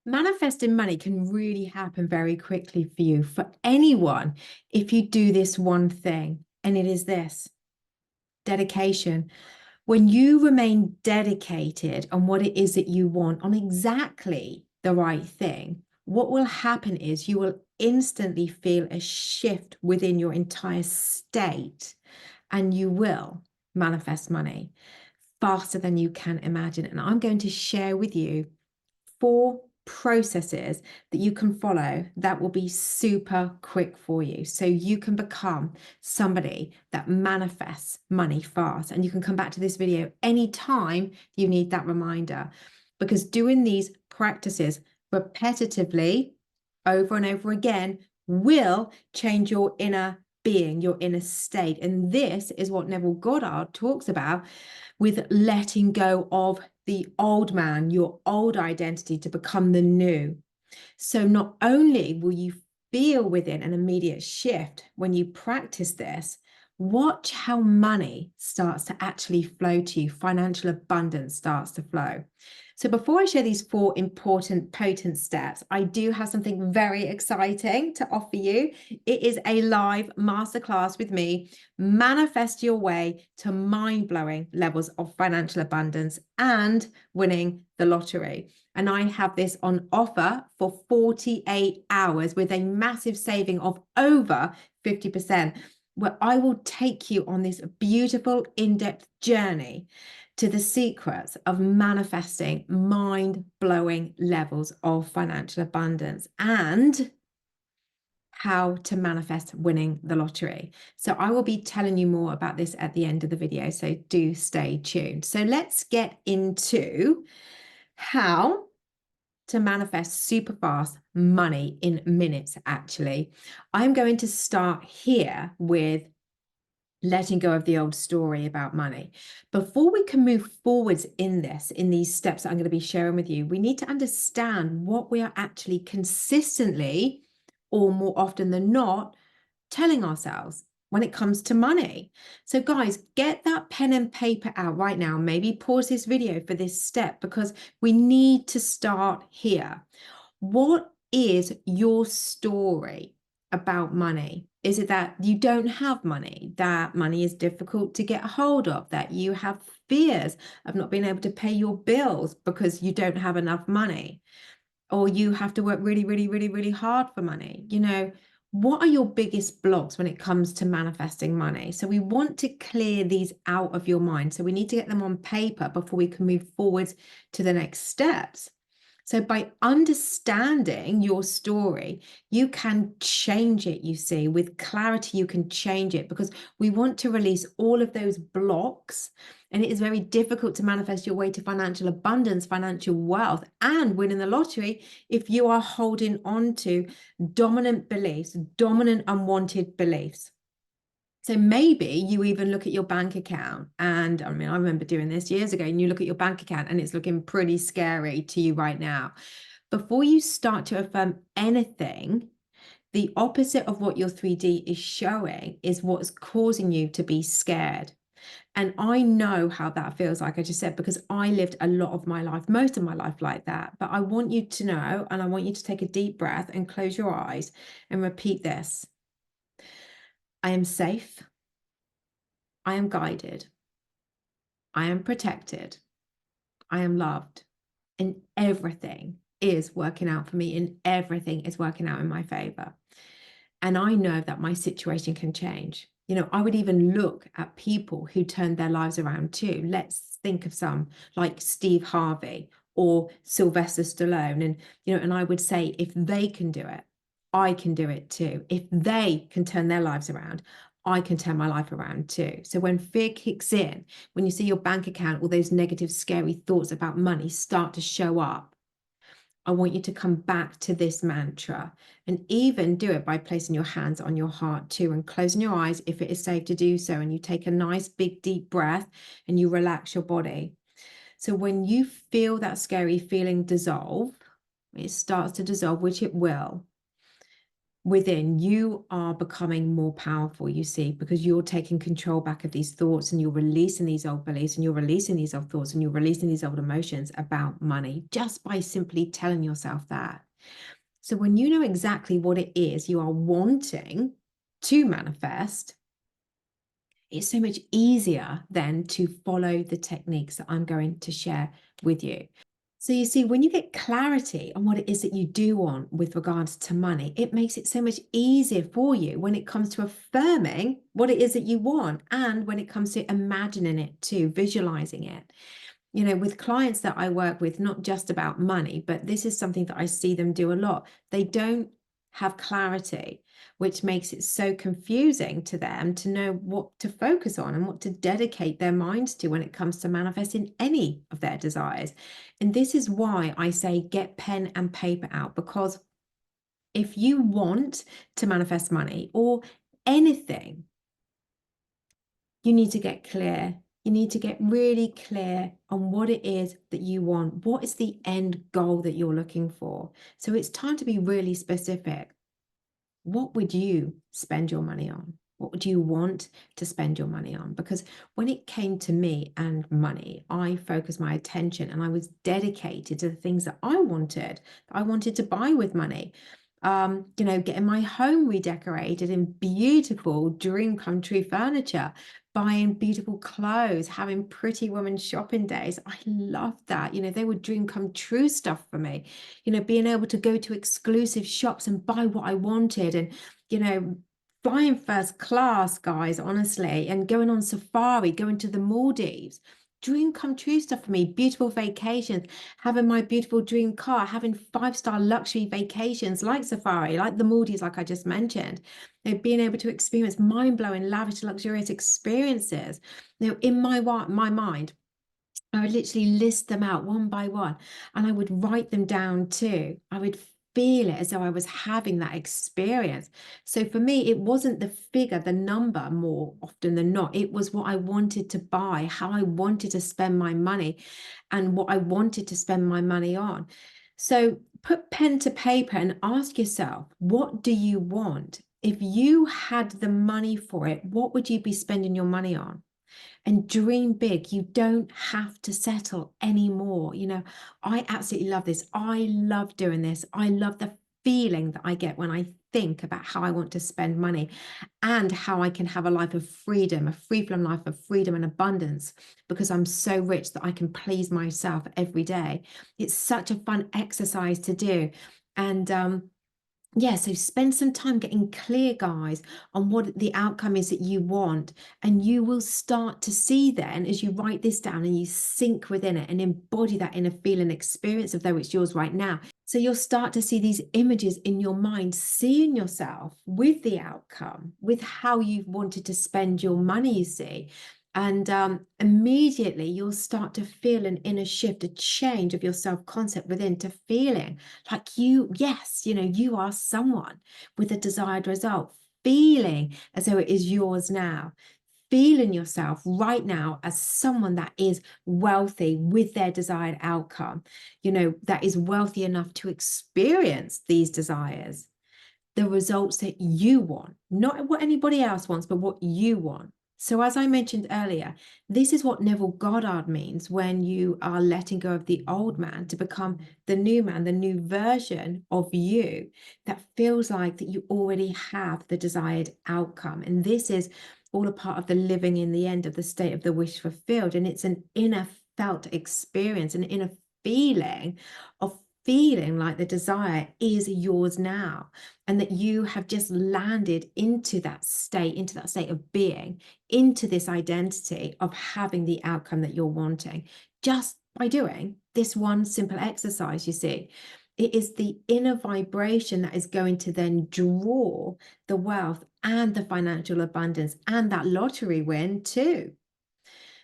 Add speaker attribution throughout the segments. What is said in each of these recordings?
Speaker 1: Manifesting money can really happen very quickly for you, for anyone, if you do this one thing, and it is this: dedication. When you remain dedicated on what it is that you want, on exactly the right thing, what will happen is you will instantly feel a shift within your entire state, and you will manifest money faster than you can imagine. And I'm going to share with you 4 processes that you can follow that will be super quick for you, so you can become somebody that manifests money fast. And you can come back to this video anytime you need that reminder, because doing these practices repetitively over and over again will change your inner being, your inner state. And this is what Neville Goddard talks about with letting go of the old man, your old identity, to become the new. So not only will you feel within an immediate shift when you practice this, watch how money starts to actually flow to you. Financial abundance starts to flow. So before I share these 4 important, potent steps, I do have something very exciting to offer you. It is a live masterclass with me. Manifest your way to mind-blowing levels of financial abundance and winning the lottery. And I have this on offer for 48 hours with a massive saving of over 50%, where I will take you on this beautiful in-depth journey to the secrets of manifesting mind-blowing levels of financial abundance and how to manifest winning the lottery. So I will be telling you more about this at the end of the video, so do stay tuned. So let's get into how to manifest super fast money in minutes. Actually, I'm going to start here with letting go of the old story about money. Before we can move forwards in these steps that I'm going to be sharing with you, we need to understand what we are actually consistently, or more often than not, telling ourselves when it comes to money. So guys, get that pen and paper out right now. Maybe pause this video for this step, because we need to start here. What is your story about money? Is it that you don't have money, that money is difficult to get a hold of, that you have fears of not being able to pay your bills because you don't have enough money, or you have to work really, really, really, really hard for money? What are your biggest blocks when it comes to manifesting money? So we want to clear these out of your mind. So we need to get them on paper before we can move forwards to the next steps. So by understanding your story, you can change it, you see, with clarity, you can change it, because we want to release all of those blocks. And it is very difficult to manifest your way to financial abundance, financial wealth, and winning the lottery if you are holding on to dominant beliefs, dominant unwanted beliefs. So maybe you even look at your bank account, and I mean, I remember doing this years ago, and you look at your bank account and it's looking pretty scary to you right now. Before you start to affirm anything, the opposite of what your 3D is showing is what's causing you to be scared. And I know how that feels, like I just said, because I lived a lot of my life, most of my life, like that. But I want you to know, and I want you to take a deep breath and close your eyes and repeat this: I am safe. I am guided. I am protected. I am loved. And everything is working out for me, and everything is working out in my favor. And I know that my situation can change. I would even look at people who turned their lives around too. Let's think of some like Steve Harvey or Sylvester Stallone. And I would say, if they can do it, I can do it too. If they can turn their lives around, I can turn my life around too. So when fear kicks in, when you see your bank account, all those negative, scary thoughts about money start to show up, I want you to come back to this mantra, and even do it by placing your hands on your heart too, and closing your eyes if it is safe to do so. And you take a nice big deep breath and you relax your body. So when you feel that scary feeling dissolve, it starts to dissolve, which it will, within, you are becoming more powerful, you see, because you're taking control back of these thoughts, and you're releasing these old beliefs, and you're releasing these old thoughts, and you're releasing these old emotions about money just by simply telling yourself that. So when you know exactly what it is you are wanting to manifest, it's so much easier then to follow the techniques that I'm going to share with you. So you see, when you get clarity on what it is that you do want with regards to money, it makes it so much easier for you when it comes to affirming what it is that you want, and when it comes to imagining it too, visualizing it. You know, with clients that I work with, not just about money, but this is something that I see them do a lot. They don't have clarity, which makes it so confusing to them to know what to focus on and what to dedicate their minds to when it comes to manifesting any of their desires. And this is why I say get pen and paper out, because if you want to manifest money or anything, you need to get clear. You need to get really clear on what it is that you want. What is the end goal that you're looking for? So it's time to be really specific. What would you spend your money on? What would you want to spend your money on? Because when it came to me and money, I focused my attention and I was dedicated to the things that I wanted to buy with money. You know, getting my home redecorated in beautiful dream come true furniture, buying beautiful clothes, having pretty woman shopping days. I loved that. You know, they were dream come true stuff for me. You know, being able to go to exclusive shops and buy what I wanted, and, you know, flying first class, guys, honestly, and going on safari, going to the Maldives. Dream come true stuff for me. Beautiful vacations, having my beautiful dream car, having 5-star luxury vacations like safari, like the Maldives, like I just mentioned. You know, being able to experience mind-blowing, lavish, luxurious experiences. You know, in my mind, I would literally list them out one by one, and I would write them down too. I would feel it as though I was having that experience. So for me, it wasn't the figure, the number more often than not. It was what I wanted to buy, how I wanted to spend my money, and what I wanted to spend my money on. So put pen to paper and ask yourself, what do you want? If you had the money for it, what would you be spending your money on? And dream big. You don't have to settle anymore. You know, I absolutely love this. I love doing this. I love the feeling that I get when I think about how I want to spend money and how I can have a life of freedom, a free flowing life of freedom and abundance, because I'm so rich that I can please myself every day. It's such a fun exercise to do. And yeah, so spend some time getting clear, guys, on what the outcome is that you want. And you will start to see then, as you write this down and you sink within it and embody that inner feeling experience of though it's yours right now. So you'll start to see these images in your mind, seeing yourself with the outcome, with how you've wanted to spend your money, you see. And immediately you'll start to feel an inner shift, a change of your self-concept within, to feeling like you, yes, you know, you are someone with a desired result, feeling as though it is yours now, feeling yourself right now as someone that is wealthy with their desired outcome, you know, that is wealthy enough to experience these desires, the results that you want, not what anybody else wants, but what you want. So as I mentioned earlier, this is what Neville Goddard means when you are letting go of the old man to become the new man, the new version of you that feels like that you already have the desired outcome. And this is all a part of the living in the end of the state of the wish fulfilled. And it's an inner felt experience, an inner feeling of feeling like the desire is yours now, and that you have just landed into that state of being, into this identity of having the outcome that you're wanting, just by doing this one simple exercise. You see, it is the inner vibration that is going to then draw the wealth and the financial abundance and that lottery win too.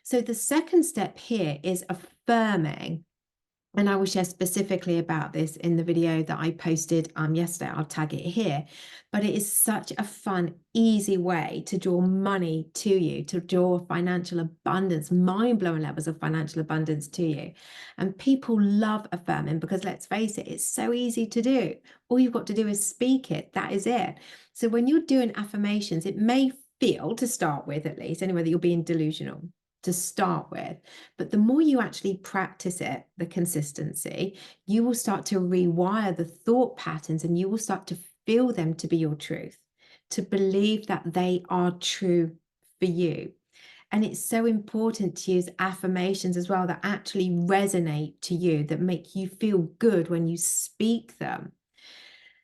Speaker 1: So the second step here is affirming And I will share specifically about this in the video that I posted yesterday. I'll tag it here. But it is such a fun, easy way to draw money to you, to draw financial abundance, mind-blowing levels of financial abundance to you. And people love affirming because, let's face it, it's so easy to do. All you've got to do is speak it. That is it. So when you're doing affirmations, it may feel, to start with at least, anyway, that you're being delusional to start with. But the more you actually practice it, the consistency, you will start to rewire the thought patterns, and you will start to feel them to be your truth, to believe that they are true for you. And it's so important to use affirmations as well that actually resonate to you, that make you feel good when you speak them.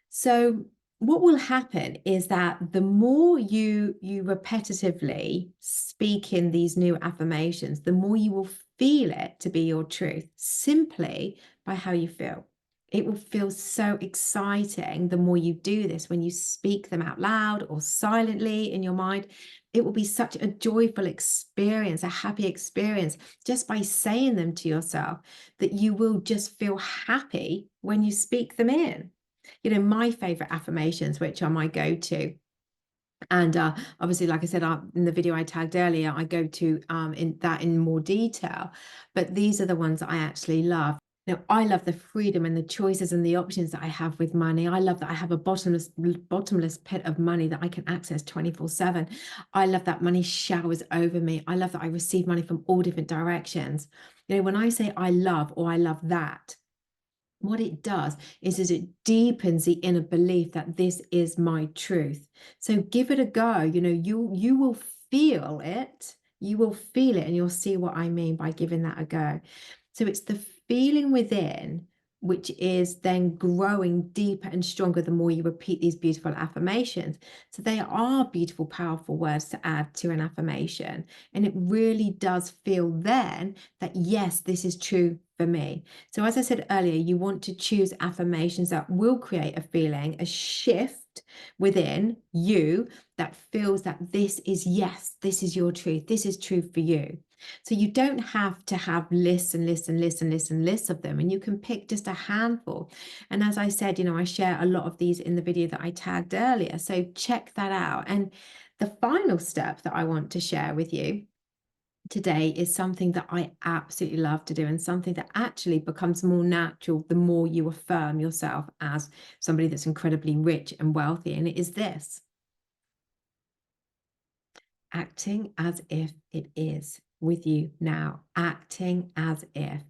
Speaker 1: So what will happen is that the more you repetitively speak in these new affirmations, the more you will feel it to be your truth, simply by how you feel. It will feel so exciting the more you do this, when you speak them out loud or silently in your mind. It will be such a joyful experience, a happy experience, just by saying them to yourself, that you will just feel happy when you speak them in. You know, my favorite affirmations, which are my go-to, and obviously, like I said, in the video I tagged earlier, I go to in more detail, but these are the ones that I actually love. Now, I love the freedom and the choices and the options that I have with money. I love that I have a bottomless pit of money that I can access 24/7. I love that money showers over me. I love that I receive money from all different directions. You know, when I say I love, or I love that, what it does is it deepens the inner belief that this is my truth. So give it a go. You know, you will feel it. You will feel it, and you'll see what I mean by giving that a go. So it's the feeling within, which is then growing deeper and stronger the more you repeat these beautiful affirmations. So they are beautiful, powerful words to add to an affirmation. And it really does feel then that, yes, this is true for me. So as I said earlier, you want to choose affirmations that will create a feeling, a shift within you that feels that this is, yes, this is your truth. This is true for you. So you don't have to have lists and lists and lists and lists and lists of them, and you can pick just a handful. And as I said, you know, I share a lot of these in the video that I tagged earlier. So check that out. And the final step that I want to share with you today is something that I absolutely love to do, and something that actually becomes more natural the more you affirm yourself as somebody that's incredibly rich and wealthy. And it is this: acting as if it is with you now, acting as if,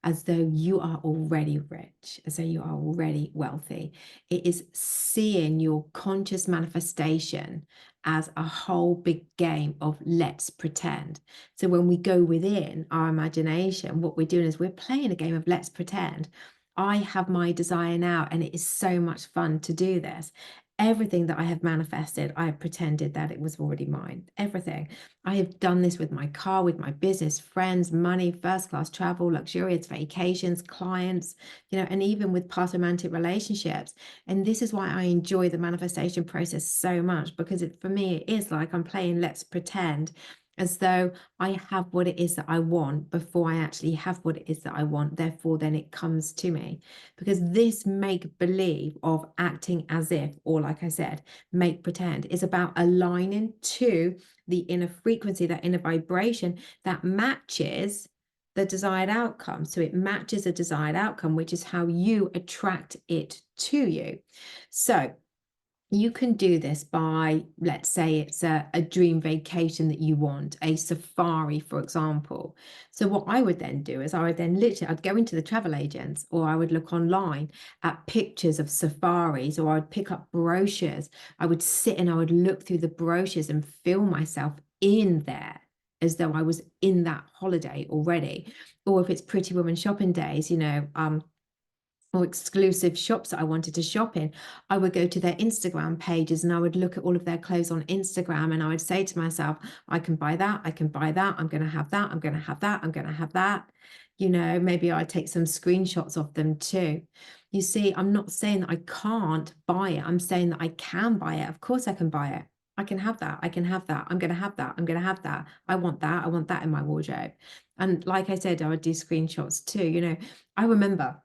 Speaker 1: as though you are already rich, as though you are already wealthy. It is seeing your conscious manifestation as a whole big game of let's pretend. So when we go within our imagination, what we're doing is we're playing a game of let's pretend. I have my desire now, and it is so much fun to do this. Everything that I have manifested, I have pretended that it was already mine. Everything. I have done this with my car, with my business, friends, money, first class travel, luxurious vacations, clients, you know, and even with past romantic relationships. And this is why I enjoy the manifestation process so much, because for me, it is like I'm playing let's pretend, as though I have what it is that I want before I actually have what it is that I want. Therefore, then it comes to me. Because this make believe of acting as if, or like I said, make pretend, is about aligning to the inner frequency, that inner vibration that matches the desired outcome. So it matches a desired outcome, which is how you attract it to you. So you can do this by, let's say it's a dream vacation that you want, a safari, for example. So what I would then do is I'd go into the travel agents, or I would look online at pictures of safaris, or I would pick up brochures. I would sit and I would look through the brochures and feel myself in there, as though I was in that holiday already. Or if it's Pretty Woman shopping days, you know, or exclusive shops that I wanted to shop in, I would go to their Instagram pages and I would look at all of their clothes on Instagram, and I would say to myself, I can buy that, I can buy that, I'm going to have that, I'm going to have that, I'm going to have that. You know, maybe I'd take some screenshots of them too. You see, I'm not saying that I can't buy it. I'm saying that I can buy it. Of course I can buy it. I can have that. I can have that. I'm going to have that. I'm going to have that. I want that. I want that in my wardrobe. And like I said, I would do screenshots too. You know, I remember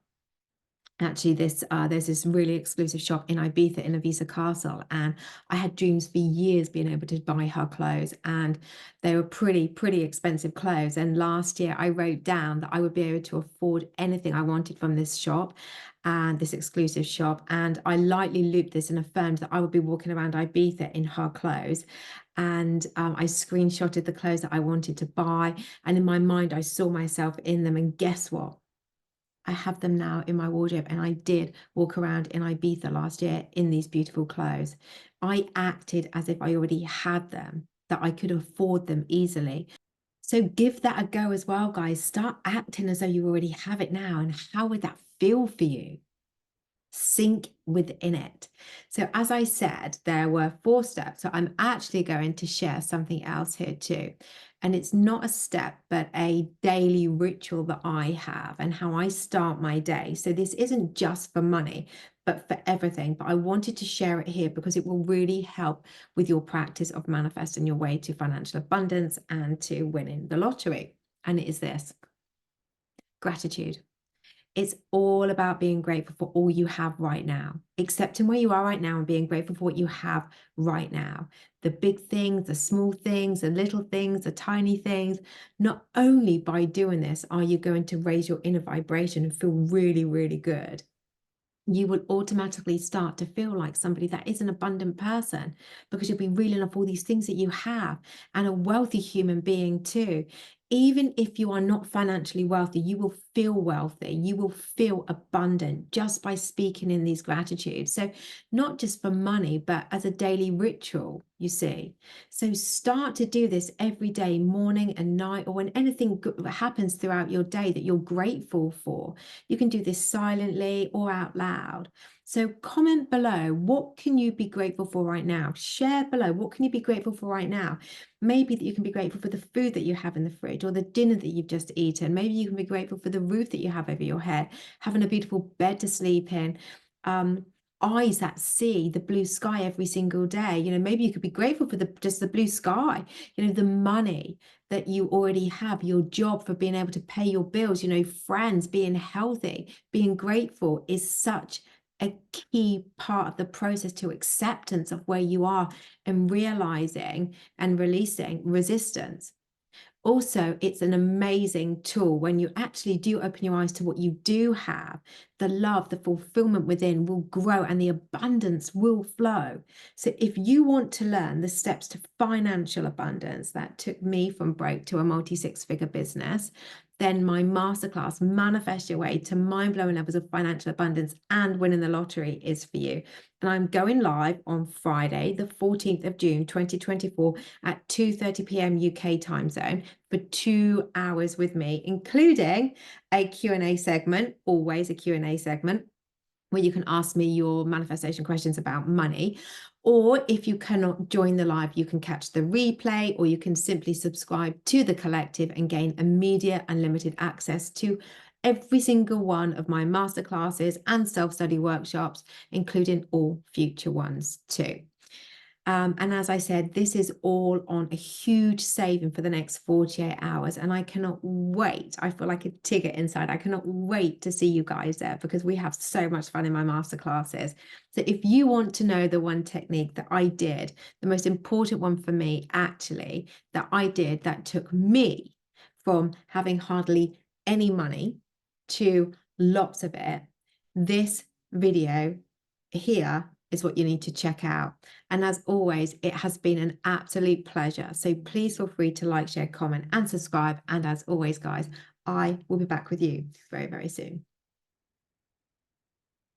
Speaker 1: actually there's this really exclusive shop in Ibiza, in Ibiza Castle, and I had dreams for years being able to buy her clothes, and they were pretty expensive clothes. And last year I wrote down that I would be able to afford anything I wanted from this shop and this exclusive shop, and I lightly looped this and affirmed that I would be walking around Ibiza in her clothes. And I screenshotted the clothes that I wanted to buy, and in my mind I saw myself in them, and guess what? I have them now in my wardrobe, and I did walk around in Ibiza last year in these beautiful clothes. I acted as if I already had them, that I could afford them easily. So give that a go as well, guys. Start acting as though you already have it now. And how would that feel for you? Sink within it. So as I said, there were 4 steps. So I'm actually going to share something else here too. And it's not a step, but a daily ritual that I have and how I start my day. So this isn't just for money, but for everything. But I wanted to share it here because it will really help with your practice of manifesting your way to financial abundance and to winning the lottery. And it is this: gratitude. It's all about being grateful for all you have right now, accepting where you are right now and being grateful for what you have right now. The big things, the small things, the little things, the tiny things. Not only by doing this are you going to raise your inner vibration and feel really good, you will automatically start to feel like somebody that is an abundant person, because you'll be reeling off all these things that you have, and a wealthy human being too. Even if you are not financially wealthy, you will feel wealthy. You will feel abundant just by speaking in these gratitudes. So not just for money, but as a daily ritual, you see. So start to do this every day, morning and night, or when anything happens throughout your day that you're grateful for. You can do this silently or out loud. So comment below, what can you be grateful for right now? Share below, what can you be grateful for right now? Maybe that you can be grateful for the food that you have in the fridge, or the dinner that you've just eaten. Maybe you can be grateful for the roof that you have over your head, having a beautiful bed to sleep in, eyes that see the blue sky every single day. You know, maybe you could be grateful for just the blue sky, you know, the money that you already have, your job, for being able to pay your bills, you know, friends, being healthy. Being grateful is such a key part of the process to acceptance of where you are and realizing and releasing resistance. Also, it's an amazing tool when you actually do open your eyes to what you do have. The love, the fulfillment within will grow and the abundance will flow. So if you want to learn the steps to financial abundance that took me from broke to a multi-6-figure business, then my masterclass, Manifest Your Way to Mind-Blowing Levels of Financial Abundance and Winning the Lottery, is for you. And I'm going live on Friday, the 14th of June, 2024 at 2:30 p.m. UK time zone for 2 hours with me, including a Q&A segment, always a Q&A segment, where you can ask me your manifestation questions about money. Or if you cannot join the live, you can catch the replay, or you can simply subscribe to the collective and gain immediate unlimited access to every single one of my masterclasses and self-study workshops, including all future ones too. And as I said, this is all on a huge saving for the next 48 hours. And I cannot wait. I feel like a ticket inside. I cannot wait to see you guys there, because we have so much fun in my masterclasses. So if you want to know the one technique that I did, the most important one for me, actually, that I did, that took me from having hardly any money to lots of it, this video here is what you need to check out. And as always, it has been an absolute pleasure. So please feel free to like, share, comment, and subscribe. And as always, guys, I will be back with you very soon.